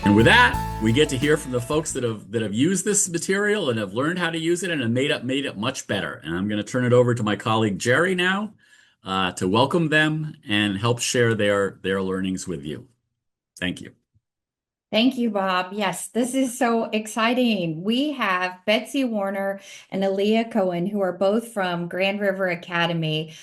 And with that, we get to hear from the folks that have used this material and have learned how to use it and have made it much better. And I'm going to turn it over to my colleague Jerry now to welcome them and help share their learnings with you. Thank you. Thank you, Bob. Yes, this is so exciting. We have Betsy Warner and Aliyah Cohen, who are both from Grand River Academy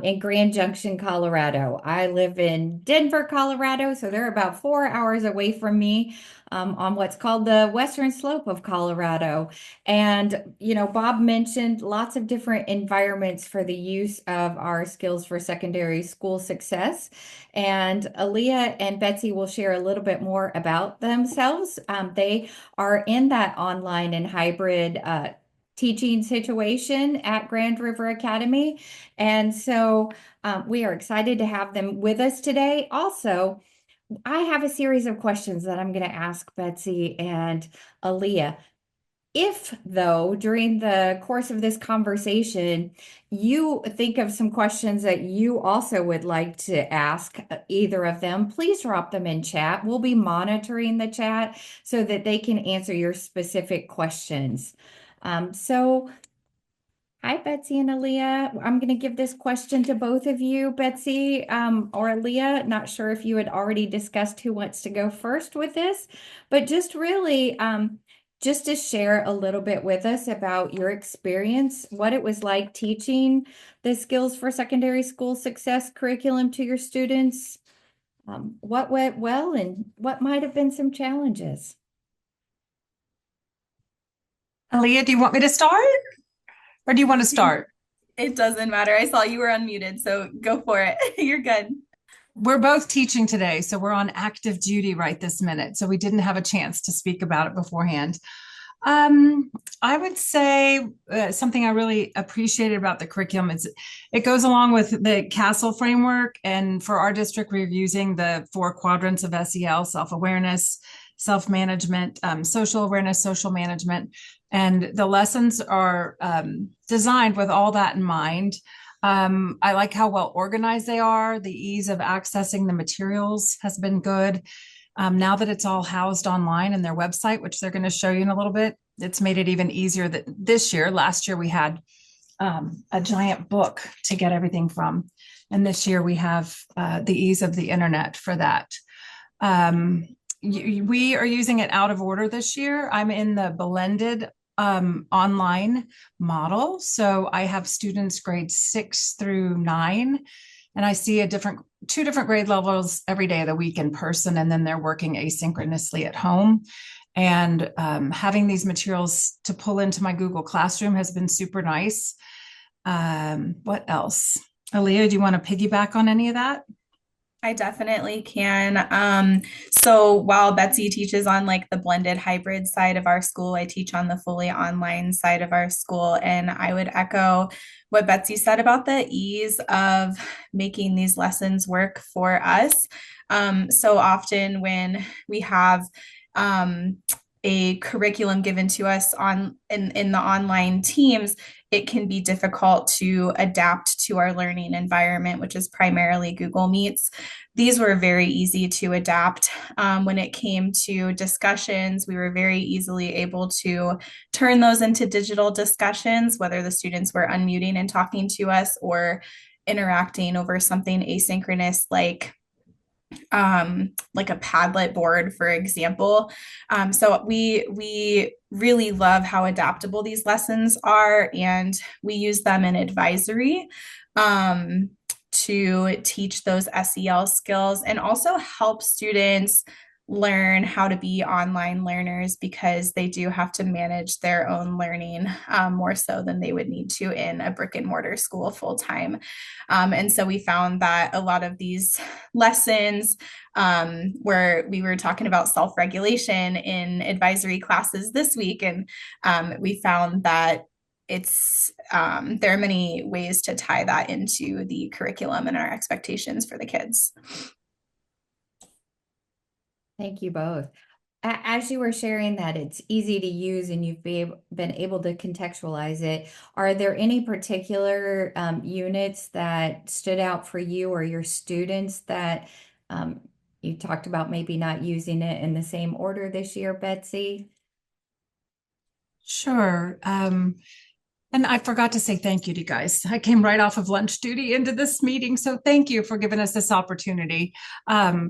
in Grand Junction, Colorado. I live in Denver, Colorado, so they're about 4 hours away from me on what's called the Western Slope of Colorado. And, Bob mentioned lots of different environments for the use of our skills for secondary school success. And Aliyah and Betsy will share a little bit more about themselves. They are in that online and hybrid teaching situation at Grand River Academy. And so we are excited to have them with us today. Also, I have a series of questions that I'm going to ask Betsy and Aliyah. If, though, during the course of this conversation, you think of some questions that you also would like to ask either of them, please drop them in chat. We'll be monitoring the chat so that they can answer your specific questions. So, hi, Betsy and Aliyah. I'm going to give this question to both of you, Betsy or Aliyah. Not sure if you had already discussed who wants to go first with this, but just really just to share a little bit with us about your experience, what it was like teaching the Skills for Secondary School Success curriculum to your students, what went well and what might have been some challenges. Aliyah, do you want me to start or do you want to start? It doesn't matter. I saw you were unmuted, so go for it. You're good. We're both teaching today, so we're on active duty right this minute. So we didn't have a chance to speak about it beforehand. I would say something I really appreciated about the curriculum is it goes along with the CASTLE framework. And for our district, we're using the 4 quadrants of SEL: self-awareness, self-management, social awareness, social management. And the lessons are designed with all that in mind. I like how well organized they are. The ease of accessing the materials has been good. Now that it's all housed online in their website, which they're going to show you in a little bit, it's made it even easier that this year. Last year we had a giant book to get everything from. And this year we have the ease of the internet for that. We are using it out of order this year. I'm in the blended online model. So I have students grades 6 through 9, and I see two different grade levels every day of the week in person, and then they're working asynchronously at home. And having these materials to pull into my Google Classroom has been super nice. What else? Aliyah, do you want to piggyback on any of that? I definitely can. So while Betsy teaches on like the blended hybrid side of our school, I teach on the fully online side of our school. And I would echo what Betsy said about the ease of making these lessons work for us. So often when we have a curriculum given to us in the online teams, it can be difficult to adapt to our learning environment, which is primarily Google Meets. These were very easy to adapt. When it came to discussions, we were very easily able to turn those into digital discussions, whether the students were unmuting and talking to us or interacting over something asynchronous like a Padlet board, for example. So we really love how adaptable these lessons are, and we use them in advisory to teach those SEL skills and also help students learn how to be online learners because they do have to manage their own learning more so than they would need to in a brick and mortar school full time. And so we found that a lot of these lessons where we were talking about self-regulation in advisory classes this week, and we found that there are many ways to tie that into the curriculum and our expectations for the kids. Thank you both. As you were sharing that it's easy to use and you've been able to contextualize it, are there any particular units that stood out for you or your students that You talked about maybe not using it in the same order this year, Betsy. Sure. And I forgot to say thank you to you guys. I came right off of lunch duty into this meeting. So thank you for giving us this opportunity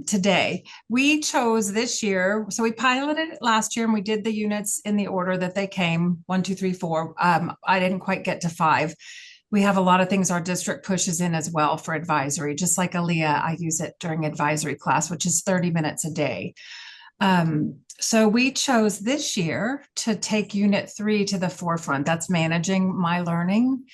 today. We chose this year. So we piloted it last year and we did the units in the order that they came, 1, 2, 3, 4. I didn't quite get to 5. We have a lot of things our district pushes in as well for advisory. Just like Aliyah, I use it during advisory class, which is 30 minutes a day. So we chose this year to take Unit 3 to the forefront. That's managing my learning.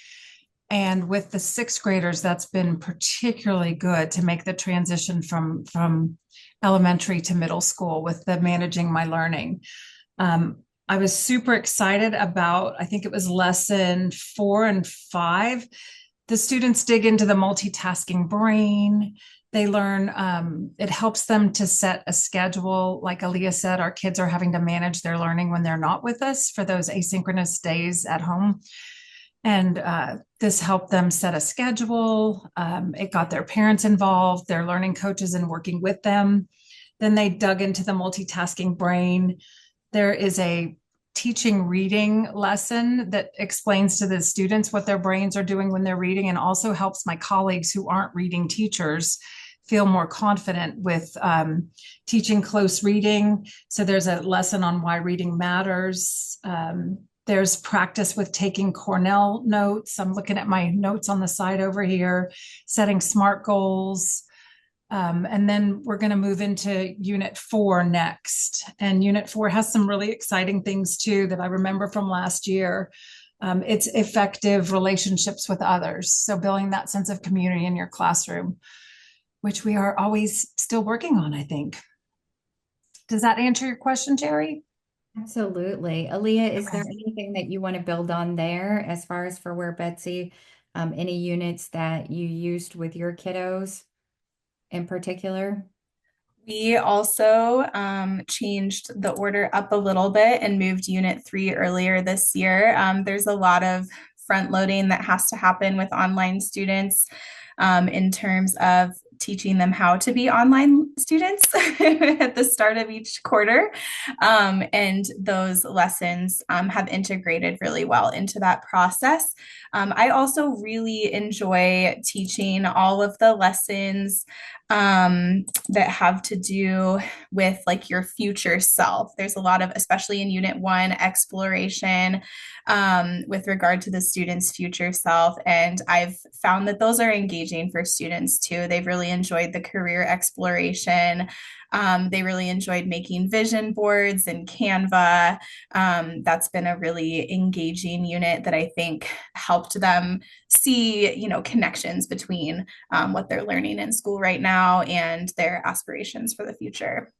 And with the sixth graders, that's been particularly good to make the transition from elementary to middle school with the managing my learning. I was super excited about, I think it was lesson 4 and 5. The students dig into the multitasking brain. They learn, it helps them to set a schedule. Like Aliyah said, our kids are having to manage their learning when they're not with us for those asynchronous days at home. And this helped them set a schedule. It got their parents involved, their learning coaches, and working with them. Then they dug into the multitasking brain. There is a teaching reading lesson that explains to the students what their brains are doing when they're reading, and also helps my colleagues who aren't reading teachers feel more confident with teaching close reading. So there's a lesson on why reading matters. There's practice with taking Cornell notes. I'm looking at my notes on the side over here, setting SMART goals. And then we're going to move into Unit 4 next. And Unit 4 has some really exciting things too that I remember from last year. It's effective relationships with others. So building that sense of community in your classroom, which we are always still working on, I think. Does that answer your question, Jerry? Absolutely. Aliyah, is Okay. there anything that you want to build on there as far as for where Betsy, any units that you used with your kiddos in particular? We also changed the order up a little bit and moved Unit 3 earlier this year. There's a lot of front loading that has to happen with online students in terms of teaching them how to be online students at the start of each quarter. And those lessons have integrated really well into that process. I also really enjoy teaching all of the lessons that have to do with like your future self. There's a lot of, especially in Unit 1, exploration with regard to the student's future self. And I've found that those are engaging for students too. They've really enjoyed the career exploration. They really enjoyed making vision boards and Canva. That's been a really engaging unit that I think helped them see, connections between what they're learning in school right now and their aspirations for the future.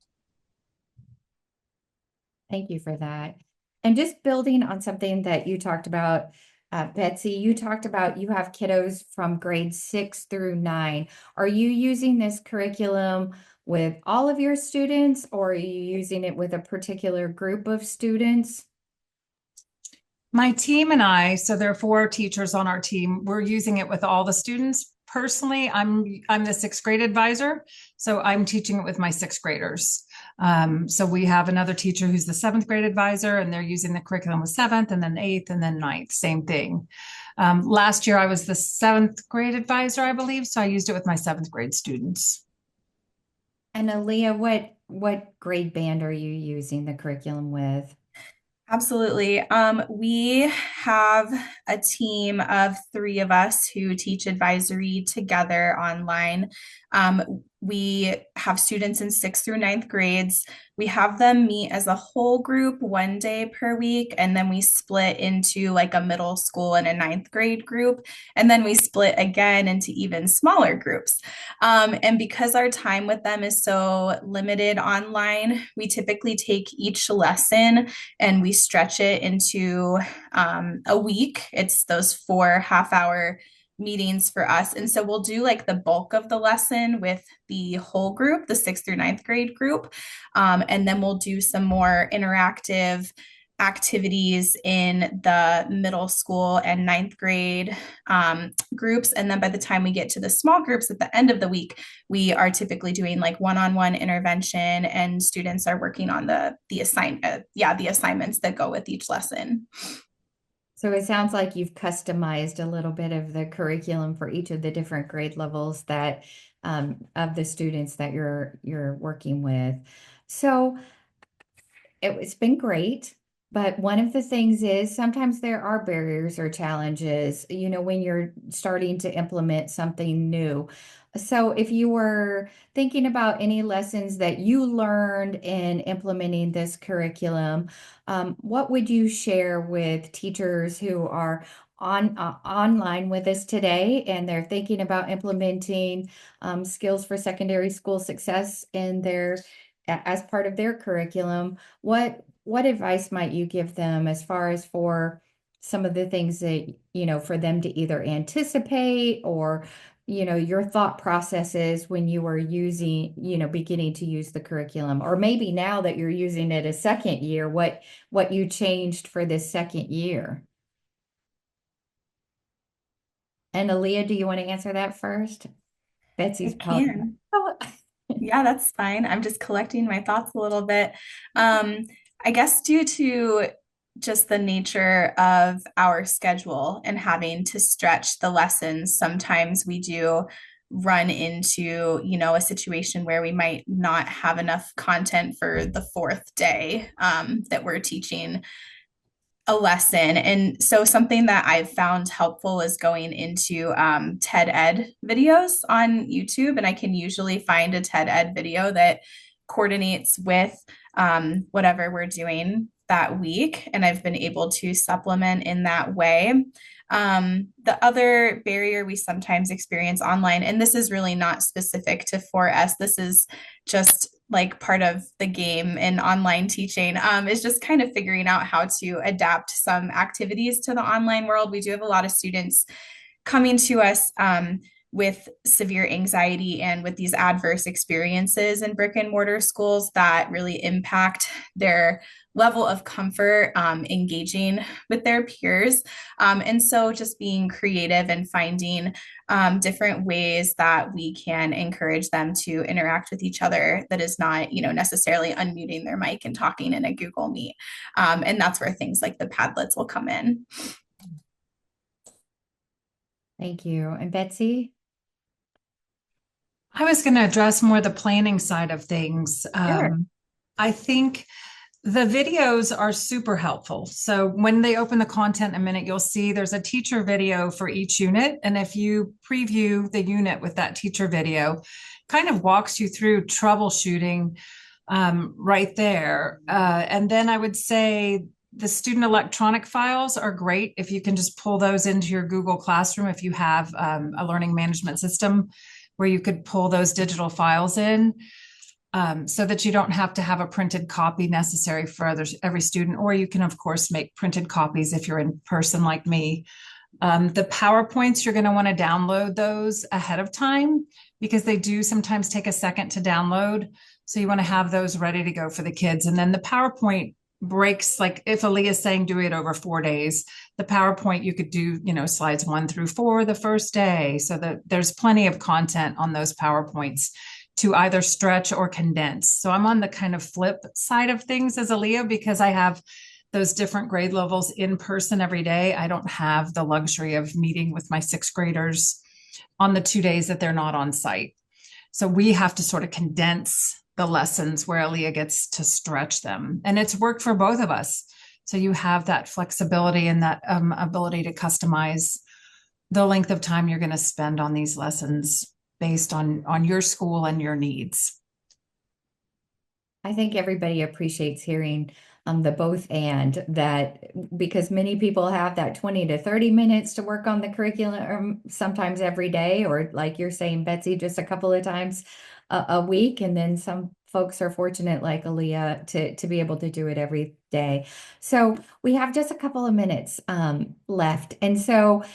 Thank you for that. And just building on something that you talked about, Betsy, you talked about you have kiddos from grade 6 through 9. Are you using this curriculum with all of your students, or are you using it with a particular group of students? My team and I, so there are 4 teachers on our team, we're using it with all the students. Personally, I'm the 6th grade advisor, so I'm teaching it with my 6th graders. So we have another teacher who's the 7th grade advisor, and they're using the curriculum with 7th and then 8th and then 9th, same thing. Last year I was the 7th grade advisor, I believe, so I used it with my 7th grade students. And Aliyah, what grade band are you using the curriculum with? Absolutely. We have a team of 3 of us who teach advisory together online. We have students in 6th through 9th grades. We have them meet as a whole group 1 day per week, and then we split into like a middle school and a 9th grade group, and then we split again into even smaller groups. And because our time with them is so limited online, we typically take each lesson and we stretch it into a week. It's those 4 half-hour meetings for us. And so we'll do like the bulk of the lesson with the whole group, the 6th through 9th grade group. And then we'll do some more interactive activities in the middle school and ninth grade groups. And then by the time we get to the small groups at the end of the week, we are typically doing like one-on-one intervention, and students are working on the assignments that go with each lesson. So it sounds like you've customized a little bit of the curriculum for each of the different grade levels that of the students that you're working with. So it's been great. But one of the things is sometimes there are barriers or challenges, when you're starting to implement something new. So if you were thinking about any lessons that you learned in implementing this curriculum, what would you share with teachers who are online with us today and they're thinking about implementing skills for secondary school success in as part of their curriculum? What advice might you give them as far as for some of the things that, for them to either anticipate or, your thought processes when you were beginning to use the curriculum, or maybe now that you're using it a second year, what you changed for this second year? And Aliyah, do you want to answer that first? Betsy's I probably. can. Yeah, that's fine. I'm just collecting my thoughts a little bit. I guess due to just the nature of our schedule and having to stretch the lessons, sometimes we do run into, a situation where we might not have enough content for the fourth day that we're teaching a lesson. And so something that I've found helpful is going into TED Ed videos on YouTube. And I can usually find a TED Ed video that coordinates with whatever we're doing that week. And I've been able to supplement in that way. The other barrier we sometimes experience online, and this is really not specific to 4S, this is just like part of the game in online teaching, is just kind of figuring out how to adapt some activities to the online world. We do have a lot of students coming to us with severe anxiety and with these adverse experiences in brick and mortar schools that really impact their level of comfort engaging with their peers. And so just being creative and finding different ways that we can encourage them to interact with each other that is not, necessarily unmuting their mic and talking in a Google Meet. And that's where things like the Padlets will come in. Thank you. And Betsy? I was going to address more the planning side of things. Sure. I think the videos are super helpful. So when they open the content in a minute, you'll see there's a teacher video for each unit. And if you preview the unit with that teacher video, kind of walks you through troubleshooting right there. And then I would say the student electronic files are great if you can just pull those into your Google Classroom if you have a learning management system where you could pull those digital files in. So that you don't have to have a printed copy necessary for every student, or you can, of course, make printed copies if you're in person like me. The PowerPoints, you're going to want to download those ahead of time because they do sometimes take a second to download. So you want to have those ready to go for the kids. And then the PowerPoint breaks, like if Aliyah is saying do it over 4 days, the PowerPoint, you could do, slides 1 through 4 the first day. So that there's plenty of content on those PowerPoints to either stretch or condense. So I'm on the kind of flip side of things as Aliyah because I have those different grade levels in person every day. I don't have the luxury of meeting with my 6th graders on the 2 days that they're not on site. So we have to sort of condense the lessons where Aliyah gets to stretch them. And it's worked for both of us. So you have that flexibility and that ability to customize the length of time you're going to spend on these lessons based on your school and your needs. I think everybody appreciates hearing the both and that, because many people have that 20 to 30 minutes to work on the curriculum sometimes every day, or like you're saying, Betsy, just a couple of times a week. And then some folks are fortunate like Aliyah to be able to do it every day. So we have just a couple of minutes left. And so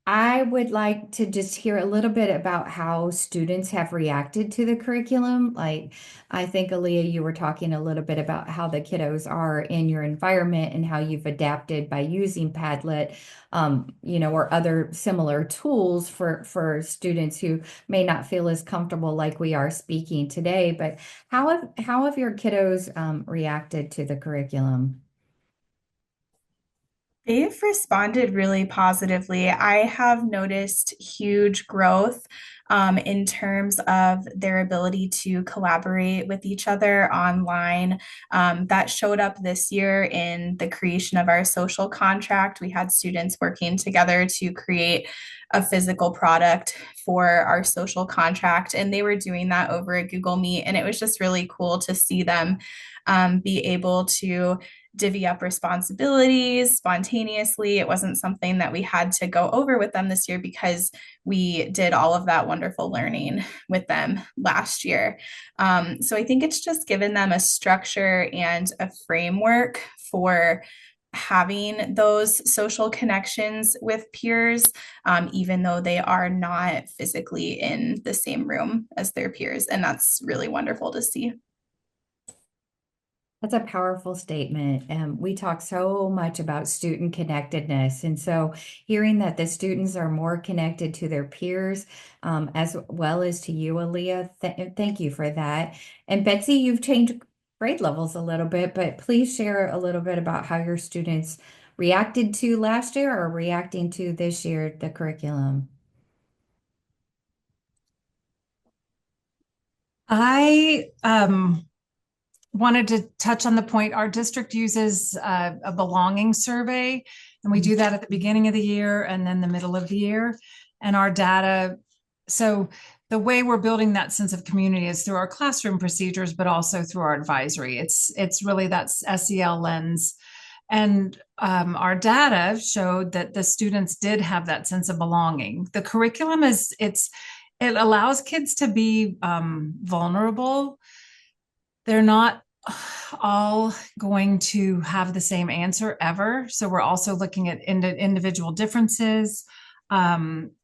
I would like to just hear a little bit about how students have reacted to the curriculum. Like, I think, Aliyah, you were talking a little bit about how the kiddos are in your environment and how you've adapted by using Padlet, or other similar tools for students who may not feel as comfortable like we are speaking today. But how have your kiddos reacted to the curriculum? They've responded really positively. I have noticed huge growth in terms of their ability to collaborate with each other online. That showed up this year in the creation of our social contract. We had students working together to create a physical product for our social contract, and they were doing that over a Google Meet. And it was just really cool to see them be able to divvy up responsibilities spontaneously. It wasn't something that we had to go over with them this year because we did all of that wonderful learning with them last year. So I think it's just given them a structure and a framework for having those social connections with peers, even though they are not physically in the same room as their peers. And that's really wonderful to see. That's a powerful statement. We talk so much about student connectedness. And so hearing that the students are more connected to their peers, as well as to you, Aliyah, thank you for that. And Betsy, you've changed grade levels a little bit, but please share a little bit about how your students reacted to last year or reacting to this year, the curriculum. I wanted to touch on the point our district uses a belonging survey, and we do that at the beginning of the year and then the middle of the year. And our data, so the way we're building that sense of community is through our classroom procedures, but also through our advisory. It's really that SEL lens. And our data showed that the students did have that sense of belonging. The curriculum it allows kids to be vulnerable. They're not all going to have the same answer ever. So we're also looking at individual differences.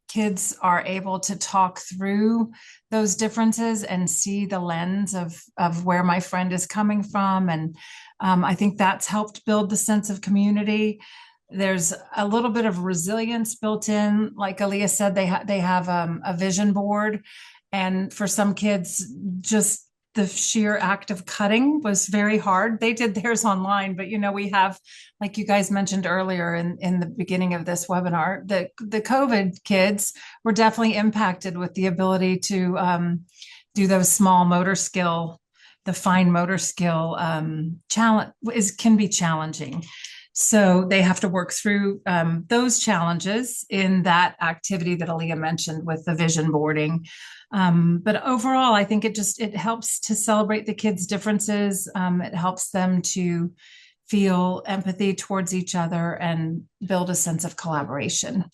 Kids are able to talk through those differences and see the lens of where my friend is coming from. And I think that's helped build the sense of community. There's a little bit of resilience built in. Like Aliyah said, they have a vision board. And for some kids, just the sheer act of cutting was very hard. They did theirs online, but we have, like you guys mentioned earlier in the beginning of this webinar, the COVID kids were definitely impacted with the ability to do those small motor skill, the fine motor skill challenge can be challenging. So they have to work through those challenges in that activity that Aliyah mentioned with the vision boarding. But overall, I think it helps to celebrate the kids' differences. It helps them to feel empathy towards each other and build a sense of collaboration.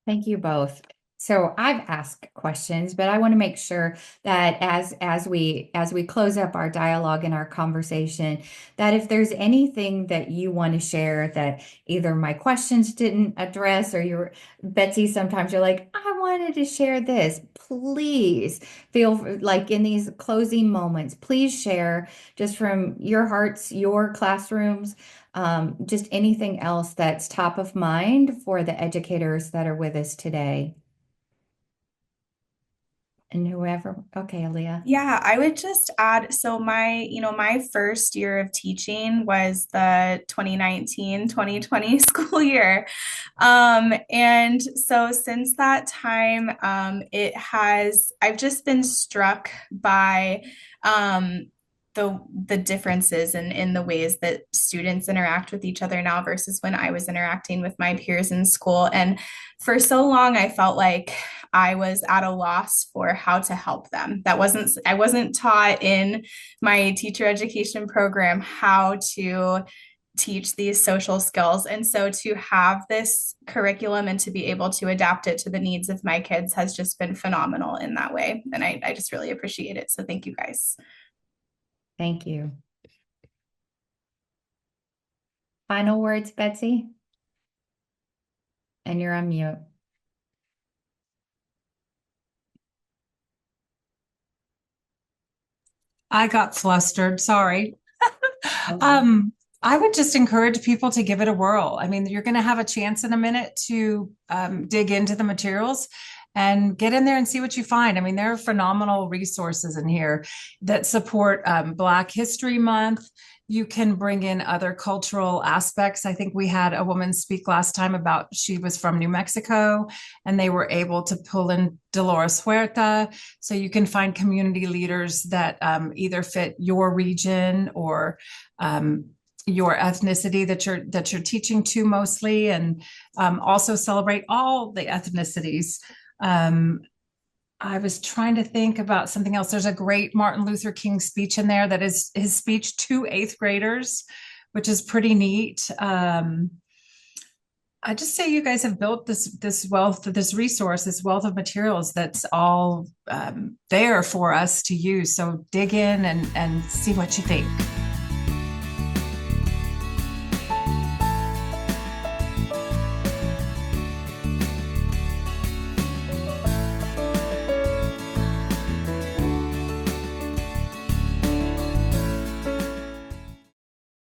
Thank you both. So I've asked questions, but I want to make sure that as we close up our dialogue and our conversation, that if there's anything that you want to share that either my questions didn't address or Betsy, sometimes you're like, I wanted to share this. Please feel like in these closing moments, please share just from your hearts, your classrooms, just anything else that's top of mind for the educators that are with us today. And whoever, okay, Aliyah. Yeah, I would just add, so my first year of teaching was the 2019-2020 school year. And so since that time, I've just been struck by the differences in the ways that students interact with each other now versus when I was interacting with my peers in school. And for so long, I felt like I was at a loss for how to help them. I wasn't taught in my teacher education program how to teach these social skills. And so to have this curriculum and to be able to adapt it to the needs of my kids has just been phenomenal in that way. And I just really appreciate it. So thank you guys. Thank you. Final words, Betsy? And you're on mute. I got flustered. Sorry. Okay. I would just encourage people to give it a whirl. I mean, you're going to have a chance in a minute to dig into the materials and get in there and see what you find. I mean, there are phenomenal resources in here that support Black History Month. You can bring in other cultural aspects. I think we had a woman speak last time about she was from New Mexico and they were able to pull in Dolores Huerta. So you can find community leaders that either fit your region or your ethnicity that you're teaching to mostly, and also celebrate all the ethnicities. I was trying to think about something else. There's a great Martin Luther King speech in there that is his speech to eighth graders, which is pretty neat. I just say you guys have built this wealth, this resource, this wealth of materials that's all there for us to use. So dig in and see what you think.